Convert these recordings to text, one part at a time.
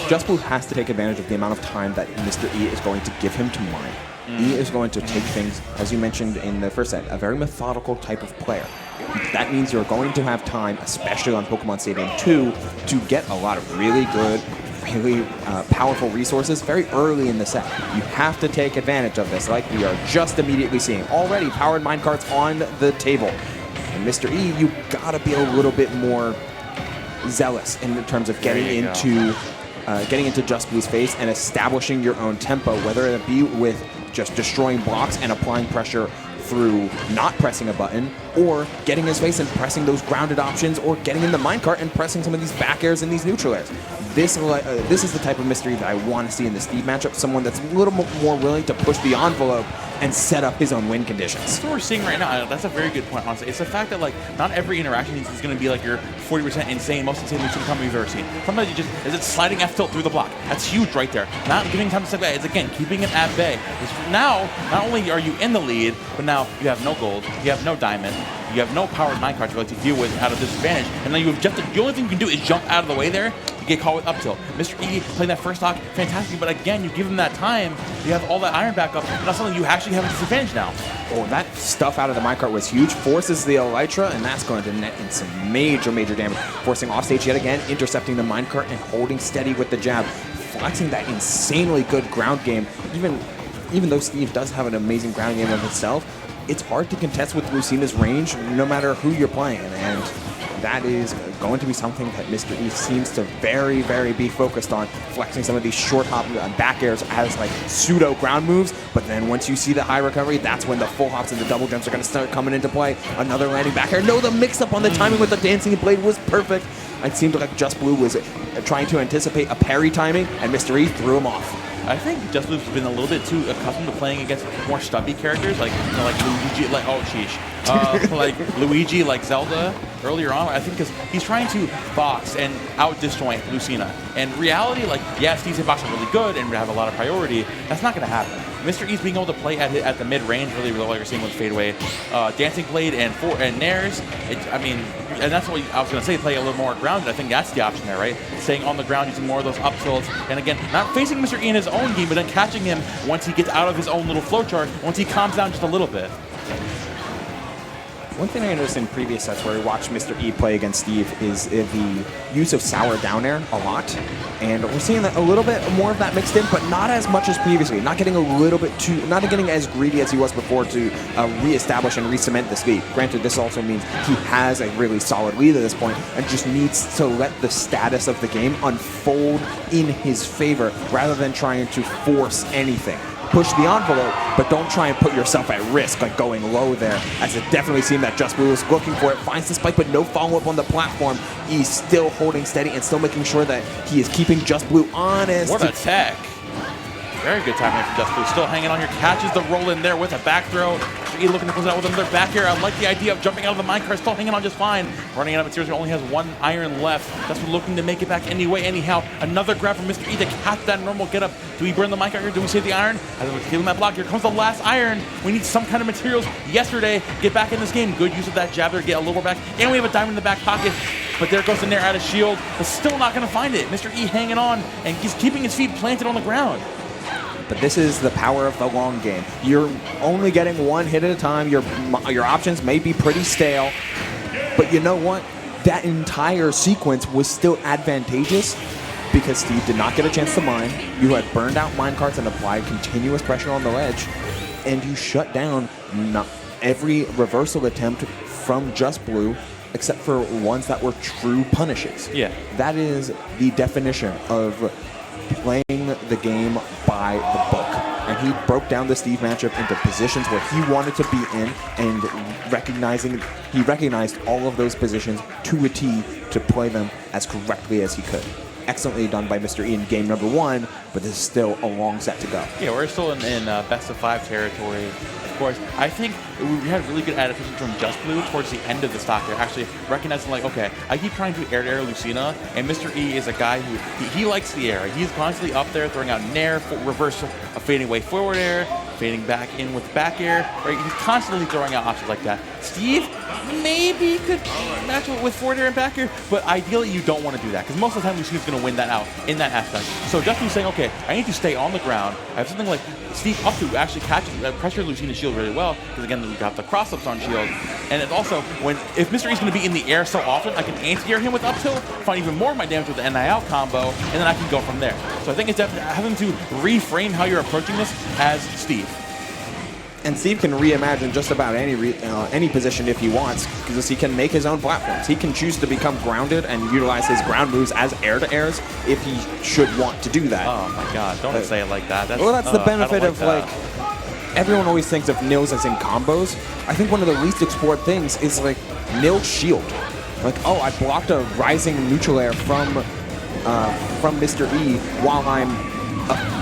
Just Blue has to take advantage of the amount of time that Mr. E is going to give him to mine. E is going to take things, as you mentioned in the first set, a very methodical type of player. That means you're going to have time, especially on Pokemon Stadium 2, to get a lot of really good, really powerful resources very early in the set. You have to take advantage of this, like we are just immediately seeing. Already powered minecarts on the table. And Mr. E, you gotta be a little bit more zealous in terms of getting into Just Blue's face and establishing your own tempo, whether it be with just destroying blocks and applying pressure through not pressing a button, or getting his face and pressing those grounded options, or getting in the minecart and pressing some of these back airs and these neutral airs. This is the type of mystery that I want to see in the Steve matchup, someone that's a little more willing to push the envelope and set up his own win conditions. That's what we're seeing right now. That's a very good point, honestly. It's the fact that, like, not every interaction is going to be like your 40% insane, most insane Lucina combo you've ever seen. Sometimes you just, is it sliding F tilt through the block? That's huge right there. Not giving time to step back. It's, again, keeping it at bay. Now, not only are you in the lead, but now you have no gold, you have no diamond, you have no powered minecart to deal with out of disadvantage, and then you have just the only thing you can do is jump out of the way there. You get caught with up tilt. Mr. E playing that first stock, fantastic, but again, you give him that time, you have all that iron back up, and that's something you actually have a disadvantage now. Oh, that stuff out of the minecart was huge. Forces the Elytra, and that's going to net in some major damage. Forcing off stage yet again, intercepting the minecart and holding steady with the jab. Flexing that insanely good ground game. Even though Steve does have an amazing ground game of himself, it's hard to contest with Lucina's range no matter who you're playing, and that is going to be something that Mr. E seems to very be focused on, flexing some of these short hop back airs as like pseudo ground moves, but then once you see the high recovery, that's when the full hops and the double jumps are going to start coming into play. Another landing back air. No, the mix-up on the timing with the dancing blade was perfect. It seemed like Just Blue was trying to anticipate a parry timing, and Mr. E threw him off. I think Just Blue's been a little bit too accustomed to playing against more stubby characters, like like Luigi, like like Luigi, like Zelda earlier on. I think because he's trying to box and out disjoint Lucina. And reality, like, yeah, Steve's hitbox are really good and have a lot of priority. That's not going to happen. Mr. E's being able to play at the mid range really like you're seeing with fadeaway, dancing blade and nairs. I mean, and that's what I was going to say. Play a little more grounded. I think that's the option there, right? Staying on the ground, using more of those up tilts, and again, not facing Mr. E in his own game, but then catching him once he gets out of his own little flowchart, once he calms down just a little bit. One thing I noticed in previous sets where we watched Mr. E play against Steve is the use of sour down air a lot. And we're seeing that a little bit more of that mixed in, but not as much as previously. Not getting not getting as greedy as he was before to reestablish and re-cement this lead. Granted, this also means he has a really solid lead at this point and just needs to let the status of the game unfold in his favor rather than trying to force anything. Push the envelope, but don't try and put yourself at risk, like going low there, as it definitely seemed that Just Blue was looking for it. Finds the spike, but no follow-up on the platform. He's still holding steady and still making sure that he is keeping Just Blue honest. What a tech. Very good timing from Just Blue. Still hanging on here. Catches the roll in there with a back throw. E looking to close out with another back here. I like the idea of jumping out of the minecart. Still hanging on just fine. Running out of materials. He only has one iron left. Just Blue looking to make it back anyway. Anyhow, another grab from Mr. E to catch that normal get up. Do we burn the minecart here? Do we save the iron? As we're killing that block, here comes the last iron. We need some kind of materials yesterday. Get back in this game. Good use of that jab there. Get a little more back. And we have a diamond in the back pocket. But there goes the Nair out of shield. But still not going to find it. Mr. E hanging on. And he's keeping his feet planted on the ground. But this is the power of the long game. You're only getting one hit at a time. Your options may be pretty stale. But you know what? That entire sequence was still advantageous because Steve did not get a chance to mine. You had burned out minecarts and applied continuous pressure on the ledge. And you shut down every reversal attempt from Just Blue except for ones that were true punishes. Yeah. That is the definition of playing the game by the book. And he broke down the Steve matchup into positions where he wanted to be in, and he recognized all of those positions to a T to play them as correctly as he could. Excellently done by Mr. E in game number 1, but there's still a long set to go. Yeah, we're still in best of 5 territory. Of course, I think we had really good adaptation from Just Blue towards the end of the stock there, actually recognizing, like, okay, I keep trying to air Lucina, and Mr. E is a guy who, he likes the air. He's constantly up there throwing out Nair, reverse, a fading away forward air, fading back in with back air, right? He's constantly throwing out options like that. Steve maybe could match with forward air and back air, but ideally you don't want to do that because most of the time Lucina's going to win that out in that aspect. So just saying, okay, I need to stay on the ground. I have something like Steve up to actually catch pressure Lucina's shield really well because again we got the cross-ups on shield, and it's also if Mr. E's going to be in the air so often, I can anti-air him with up tilt, find even more of my damage with the NI out combo, and then I can go from there. So I think it's definitely having to reframe how you're approaching this as Steve. And Steve can reimagine just about any position if he wants, because he can make his own platforms. He can choose to become grounded and utilize his ground moves as air-to-airs if he should want to do that. Oh my god, don't say it like that. That's the benefit of like everyone always thinks of nils as in combos. I think one of the least explored things is like nil shield. Like, oh, I blocked a rising neutral air from Mr. E while I'm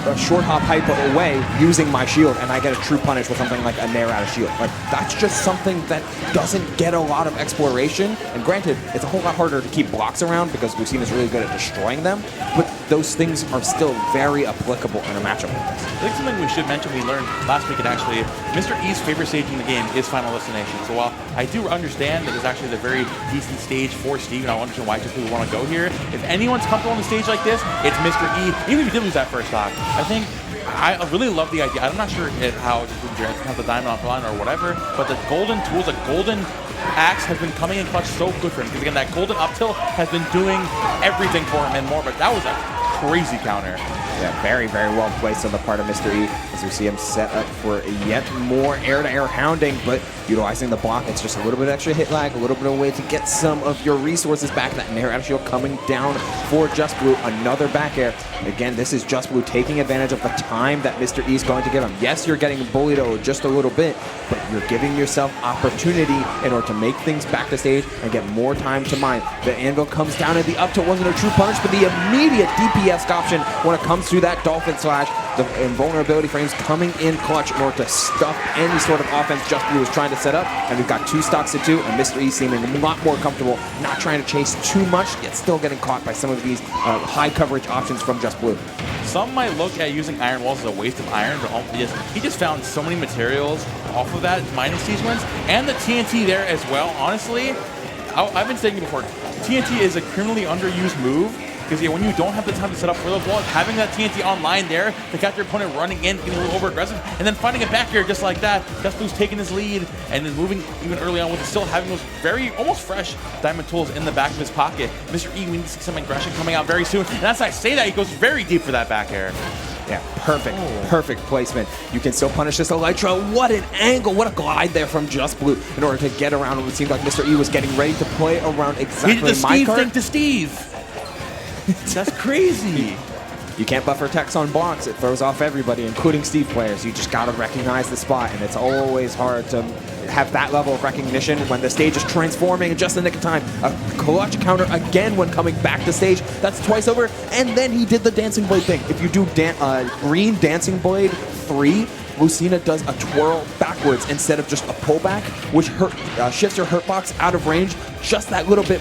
a short hop hype away using my shield, and I get a true punish with something like a nair out of shield. Like, that's just something that doesn't get a lot of exploration. And granted, it's a whole lot harder to keep blocks around because Lucina is really good at destroying them, but those things are still very applicable in a matchup like this. I think something we should mention we learned last week, and actually Mr. E's favorite stage in the game is Final Destination. So while I do understand that it's actually the very decent stage for Steve, and I don't understand why just people want to go here, if anyone's comfortable on the stage like this, it's Mr. E. Even if he did lose that first stock, I think I really love the idea. I'm not sure how Jarrett's have the diamond on line or whatever, but the golden tools, the golden axe has been coming in clutch so good for him because again that golden up tilt has been doing everything for him and more. But that was a crazy counter. Yeah, very, very well placed on the part of Mr. E as we see him set up for yet more air-to-air hounding, but utilizing the block, it's just a little bit extra hit lag, a little bit of a way to get some of your resources back. That nair out of shield coming down for Just Blue, another back air. Again, this is Just Blue taking advantage of the time that Mr. E is going to give him. Yes, you're getting bullied just a little bit, but you're giving yourself opportunity in order to make things back to stage and get more time to mine. The anvil comes down and the up tilt wasn't a true punish, but the immediate DPS option when it comes to that Dolphin Slash. The invulnerability frames coming in clutch in order to stuff any sort of offense Just Blue is trying to set up. And we've got 2 stocks to 2, and Mr. E seeming a lot more comfortable, not trying to chase too much, yet still getting caught by some of these high coverage options from Just Blue. Some might look at using Iron Walls as a waste of iron, but he just found so many materials off of that, minus these wins, and the TNT there as well. Honestly, I've been saying it before, TNT is a criminally underused move. Because when you don't have the time to set up for those walls, having that TNT online there to catch your opponent running in, getting a little over aggressive, and then finding it back here just like that, Just Blue's taking his lead and then moving even early on with still having those very almost fresh diamond tools in the back of his pocket. Mr. E, we need to see some aggression coming out very soon. And as I say that, he goes very deep for that back air. Yeah, perfect placement. You can still punish this Elytra. What an angle, what a glide there from Just Blue in order to get around. It seemed like Mr. E was getting ready to play around exactly he did the my Steve card. thing to Steve. That's crazy. You can't buffer text on blocks. It throws off everybody, including Steve players. You just got to recognize the spot, and it's always hard to have that level of recognition when the stage is transforming in just the nick of time. A clutch counter again when coming back to stage. That's twice over, and then he did the Dancing Blade thing. If you do green Dancing Blade 3, Lucina does a twirl backwards instead of just a pullback, which shifts your hurt box out of range just that little bit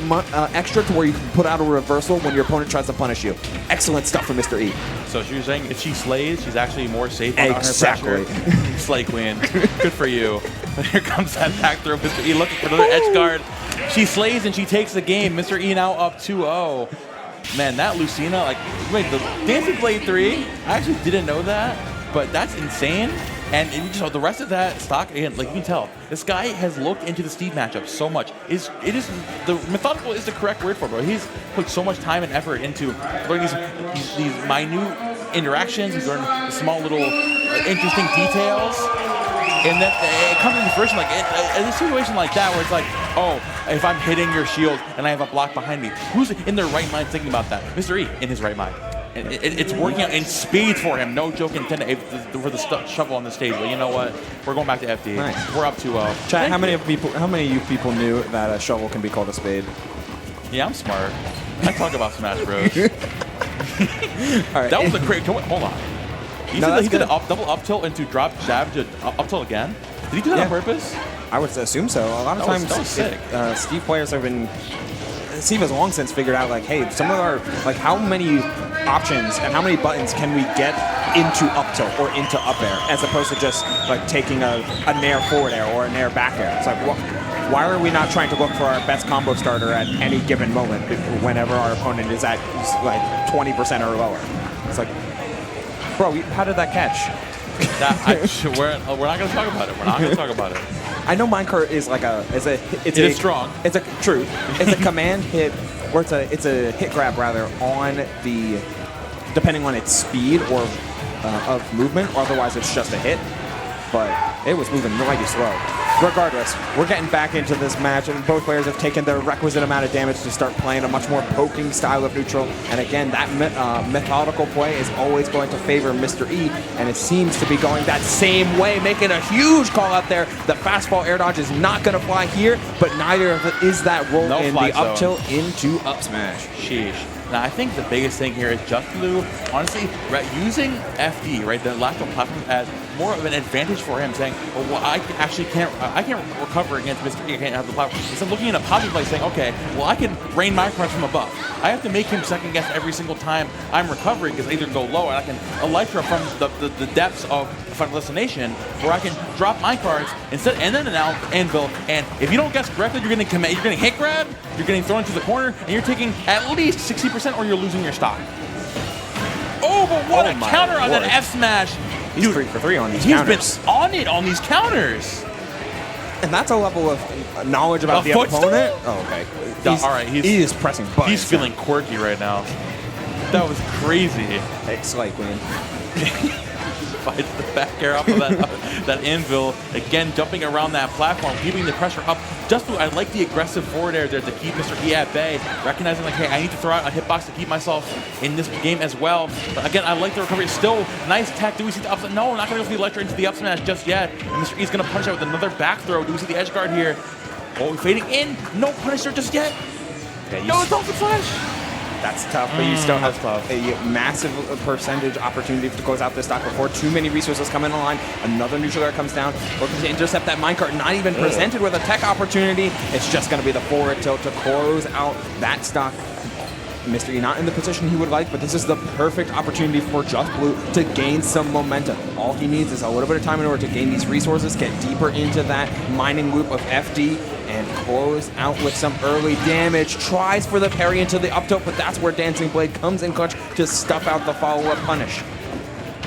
extra to where you can put out a reversal when your opponent tries to punish you. Excellent stuff from Mr. E. So she was saying if she slays, she's actually more safe on exactly. her pressure. Slay Queen. Good for you. But here comes that back throw. Mr. E looking for another edge guard. She slays and she takes the game. Mr. E now up 2-0. Man, that Lucina, like, wait, the Dancing Blade 3, I actually didn't know that. But that's insane, and the rest of that stock, again, like you can tell, this guy has looked into the Steve matchup so much. The methodical is the correct word for it, bro. He's put so much time and effort into learning these minute interactions. He's learned the small little interesting details, and then it comes into fruition like in a situation like that where it's like, oh, if I'm hitting your shield and I have a block behind me, who's in their right mind thinking about that? Mr. E, in his right mind. And it's working out in speed for him. No joke intended for the shovel on the stage. But you know what? We're going back to FD. Nice. We're up 2-0. Chat, how many of you people knew that a shovel can be called a spade? Yeah, I'm smart. I talk about Smash Bros. All right. That was a great. Hold on. He did a double up tilt into drop jab to up tilt again. Did he do that on purpose? I would assume so. A lot of times, that was sick. Steve players have been. Steve has long since figured out, like, hey, some of our, like, how many options and how many buttons can we get into up tilt or into up air, as opposed to just, like, taking a nair forward air or a nair back air. It's like, why are we not trying to look for our best combo starter at any given moment whenever our opponent is at like 20% or lower? It's like, bro, how did that catch? We're not going to talk about it. We're not going to talk about it. I know minecart is like it is strong. It's a command hit, or it's a hit grab rather on the, depending on its speed or of movement. Otherwise, it's just a hit. But it was moving mighty slow. Regardless, we're getting back into this match, and both players have taken their requisite amount of damage to start playing a much more poking style of neutral. And again, that methodical play is always going to favor Mr. E, and it seems to be going that same way, making a huge call out there. The fastball air dodge is not going to fly here, but neither is that roll in the up tilt into up smash. Sheesh. Now, I think the biggest thing here is Just Blue, honestly, using FD, right, the lateral platform as more of an advantage for him, saying, oh, well, I can't recover against Mr. E, I can't have the platform. Instead of looking at a positive play saying, okay, well, I can rain my cards from above. I have to make him second guess every single time I'm recovering, because I either go low and I can elytra from the depths of the final destination, or I can drop my cards instead, and then now anvil. And if you don't guess correctly, you're getting hit grab, you're getting thrown into the corner, and you're taking at least 60%, or you're losing your stock. Oh, but what a counter on that F smash! He's 3 for 3 on these counters. He's been on it on these counters. And that's a level of knowledge about the opponent. Oh, okay. All right, he is pressing buttons. He's feeling quirky right now. That was crazy. Hey, Slay Queen. Fights the back air off of that anvil. Again, jumping around that platform, keeping the pressure up. Just I like the aggressive forward air there to keep Mr. E at bay, recognizing like, hey, I need to throw out a hitbox to keep myself in this game as well. But again, I like the recovery. Still, nice tech. Do we see the up smash? No, not going to go for the electric into the up smash just yet. And Mr. E is going to punish out with another back throw. Do we see the edge guard here? Oh, fading in. No punisher just yet. Yeah, no, it's off the flash. That's tough, but you still have a massive percentage opportunity to close out this stock before too many resources come in line. Another neutral air comes down, looking to intercept that minecart, not even presented with a tech opportunity. It's just going to be the forward tilt to close out that stock. Mr. E not in the position he would like, but this is the perfect opportunity for Just Blue to gain some momentum. All he needs is a little bit of time in order to gain these resources, get deeper into that mining loop of FD, and close out with some early damage. Tries for the parry into the up tilt, but that's where Dancing Blade comes in clutch to stuff out the follow-up punish.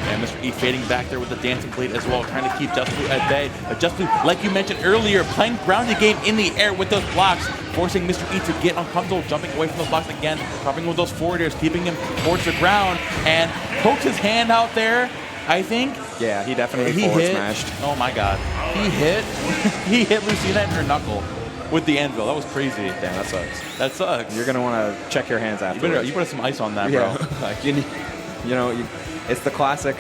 And Mr. E fading back there with the Dancing Blade as well, trying to keep Just Blue at bay. But Just Blue, like you mentioned earlier, playing grounded game in the air with those blocks, forcing Mr. E to get uncomfortable, jumping away from those blocks again, dropping with those forward airs, keeping him towards the ground, and pokes his hand out there, I think. Yeah, he definitely forward smashed. Oh my god. He hit Lucina in her knuckle with the anvil. That was crazy. Damn, that sucks. That sucks. You're going to want to check your hands after. You better have some ice on that, bro. Like, you know, it's the classic,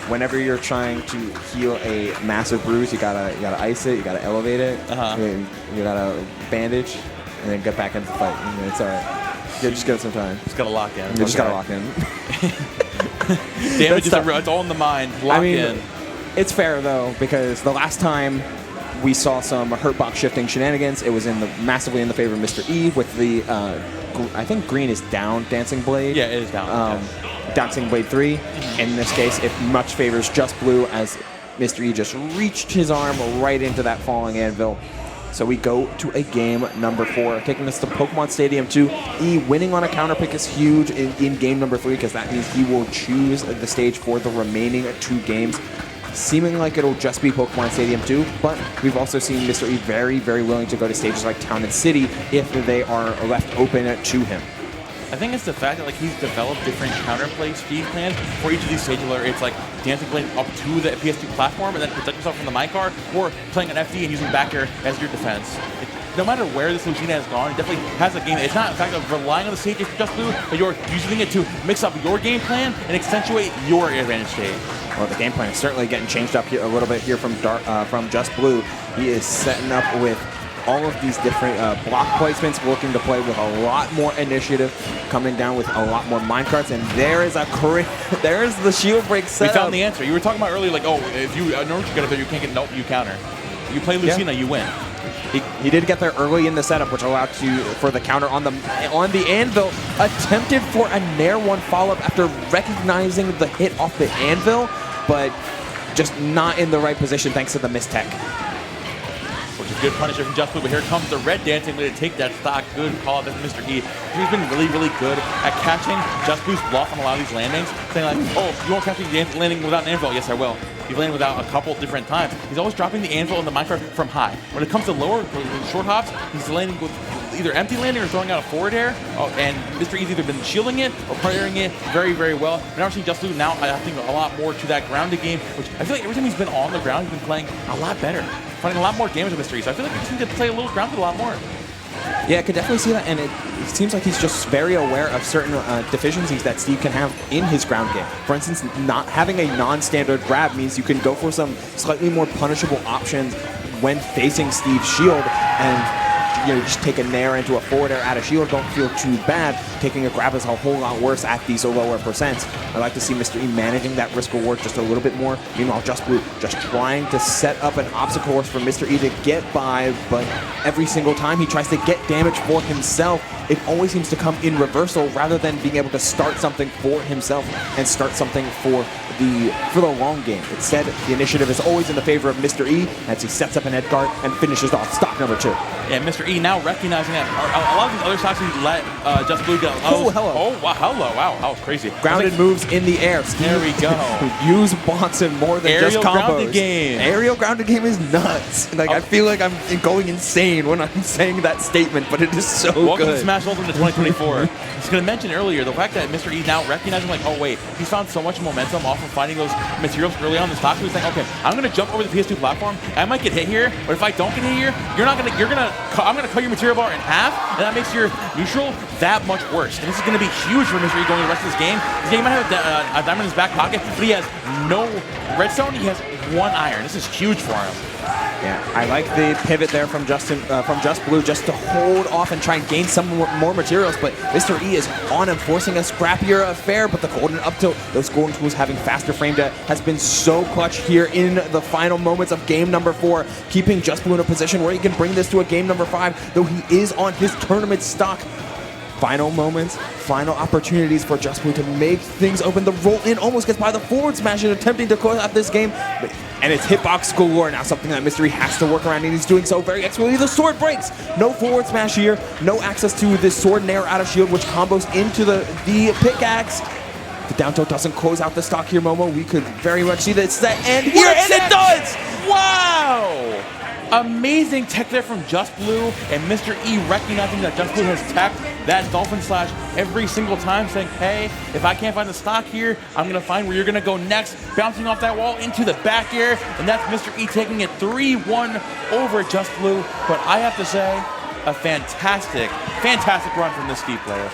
whenever you're trying to heal a massive bruise, you gotta ice it, you gotta elevate it, you gotta bandage, and then get back into the fight. And it's all right. Yeah, just give it some time. Just gotta lock in. You just gotta lock in. Damage is it's all in the mind. Lock in. It's fair though, because the last time we saw some hurtbox shifting shenanigans, it was massively in the favor of Mr. E with the I think green is down Dancing Blade. Yeah, it is down. Dancing Blade 3. In this case, it much favors Just Blue as Mr. E just reached his arm right into that falling anvil. So we go to a game number 4, taking us to Pokemon Stadium 2. E winning on a counter pick is huge in game number 3 because that means he will choose the stage for the remaining 2 games. Seeming like it'll just be Pokemon Stadium 2, but we've also seen Mr. E very, very willing to go to stages like Town and City if they are left open to him. I think it's the fact that like he's developed different counterplay speed plans for each of these stages where it's like Dancing Blade up to the PS2 platform and then protect yourself from the minecart, or playing an FD and using back air as your defense. No matter where this Lucina has gone, it definitely has a game. It's not the fact of relying on the stage for Just Blue, but you're using it to mix up your game plan and accentuate your advantage stage. Well, the game plan is certainly getting changed up here a little bit here from Just Blue. He is setting up with all of these different block placements, looking to play with a lot more initiative, coming down with a lot more minecarts, and there is there's the shield break setup. We found the answer. You were talking about earlier, like, oh, if you know you get it, you can't get nope, you counter. You play Lucina, you win. He did get there early in the setup, which allowed for the counter on the anvil. Attempted for a Nair 1 follow-up after recognizing the hit off the anvil, but just not in the right position thanks to the mistech. Good punisher from Just Blue, but here comes the red dancing to take that stock. Good call by Mr. E. He's been really, really good at catching Just Blue's bluff on a lot of these landings, saying like, oh, you won't catch me landing without an anvil. Yes, I will. He's landing without a couple different times. He's always dropping the anvil in the minecart from high. When it comes to lower, short hops, he's landing with either empty landing or throwing out a forward air. Oh, and Mr. E's either been shielding it or parrying it very, very well. We're now seeing Just Blue now, I think, a lot more to that grounded game, which I feel like every time he's been on the ground, he's been playing a lot better, finding a lot more damage with Mr. E. So I feel like we just need to play a little grounded a lot more. Yeah, I could definitely see that, and it seems like he's just very aware of certain deficiencies that Steve can have in his ground game. For instance, not having a non-standard grab means you can go for some slightly more punishable options when facing Steve's shield, and just take a nair into a forward air at a shield, don't feel too bad. Taking a grab is a whole lot worse at these lower percents. I like to see Mr. E managing that risk reward just a little bit more. Meanwhile, Just Blue just trying to set up an obstacle course for Mr. E to get by, but every single time he tries to get damage for himself, it always seems to come in reversal rather than being able to start something for himself and start something for the long game. Instead, the initiative is always in the favor of Mr. E as he sets up an head guard and finishes off stock number 2. Yeah, Mr. E now recognizing that a lot of these other stocks he let Just Blue go. Oh, hello. Oh, wow, hello. Wow, that was crazy. Grounded moves in the air. There we go. Use bots in more than Aerial just combos. grounded game. Aerial grounded game is nuts. Like, I feel like I'm going insane when I'm saying that statement, but it is so Welcome good. to Smash Ultimate 2024. I was going to mention earlier the fact that Mr. E now recognizing like, oh wait, he's found so much momentum off of finding those materials early on in the stock. So he's saying, okay, I'm going to jump over the PS2 platform. I might get hit here, but if I don't get hit here, I'm going to cut your material bar in half, and that makes your neutral that much worse. And this is going to be huge for Mr. E going the rest of this game. This game might have a diamond in his back pocket, but he has no redstone. He has 1 iron. This is huge for him. Yeah, I like the pivot there from Just Blue just to hold off and try and gain some more materials, but Mr. E is on him, forcing a scrappier affair, but the golden up tilt, those golden tools having faster frame depth has been so clutch here in the final moments of game number 4, keeping Just Blue in a position where he can bring this to a game number 5, though he is on his tournament stock. Final moments, final opportunities for Just Blue to make things open. The roll in almost gets by the forward smash and attempting to close out this game. And it's hitbox galore now, something that Mr. E has to work around, and he's doing so very expertly. The sword breaks. No forward smash here. No access to this sword nair out of shield, which combos into the pickaxe. The down tilt doesn't close out the stock here, Momo. We could very much see this end here, and it does! Wow! Amazing tech there from Just Blue, and Mr. E recognizing that Just Blue has teched that Dolphin Slash every single time, saying, hey, if I can't find the stock here, I'm going to find where you're going to go next, bouncing off that wall into the back air, and that's Mr. E taking it 3-1 over Just Blue. But I have to say, a fantastic run from this Steve player.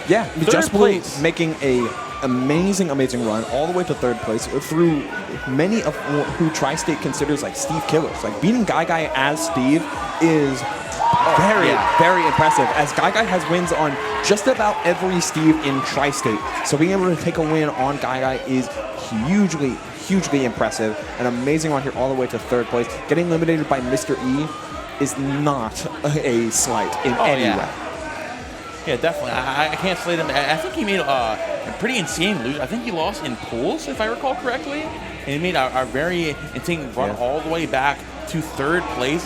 Yeah, Just Blue making a amazing run all the way to 3rd place through many of who Tri-State considers like Steve killers. Like beating Guy as Steve is very impressive, as Guy has wins on just about every Steve in Tri-State. So being able to take a win on Guy is hugely impressive. An amazing run here all the way to 3rd place. Getting eliminated by Mr. E is not a slight in any way. Yeah, definitely. I can't slate him. I think he made a pretty insane lose. I think he lost in pools, if I recall correctly. And he made a very insane run all the way back to 3rd place.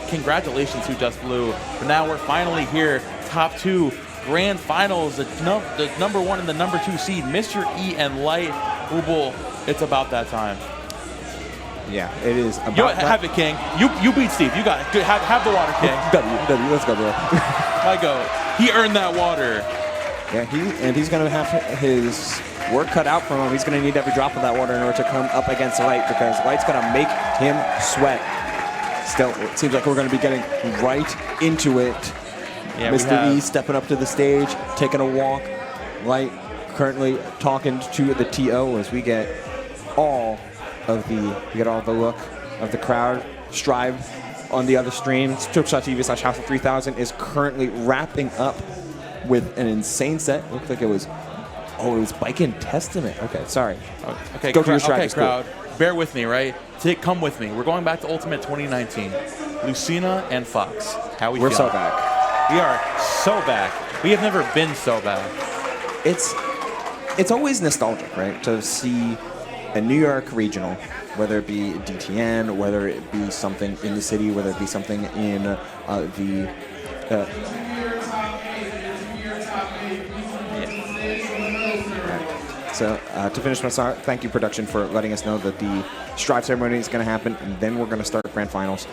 Congratulations to Just Blue. But now we're finally here, top 2 grand finals. The number 1 and the number 2 seed, Mr. E and Light. Ubul, it's about that time. Yeah, it is about have it, King. You beat Steve. You got it. Have the water, King. W, let's go, bro. I go. He earned that water. Yeah, he's going to have his work cut out for him. He's going to need every drop of that water in order to come up against Light, because Light's going to make him sweat. Still, it seems like we're going to be getting right into it. Yeah, Mr. E stepping up to the stage, taking a walk. Light currently talking to the TO as we get all of the look of the crowd. Strive on the other stream, twitch.tv/House of3000 is currently wrapping up with an insane set. Looks like it was Baiken Testament. Okay, sorry. Okay, go to your Strive. Okay, crowd, bear with me, right? Come with me. We're going back to Ultimate 2019. Lucina and Fox. How we're so back. We are so back. We have never been so back. It's always nostalgic, right? To see a New York regional, whether it be DtN, whether it be something in the city, whether it be something in the So to finish my thank you, production, for letting us know that the Strive ceremony is going to happen, and then we're going to start grand finals.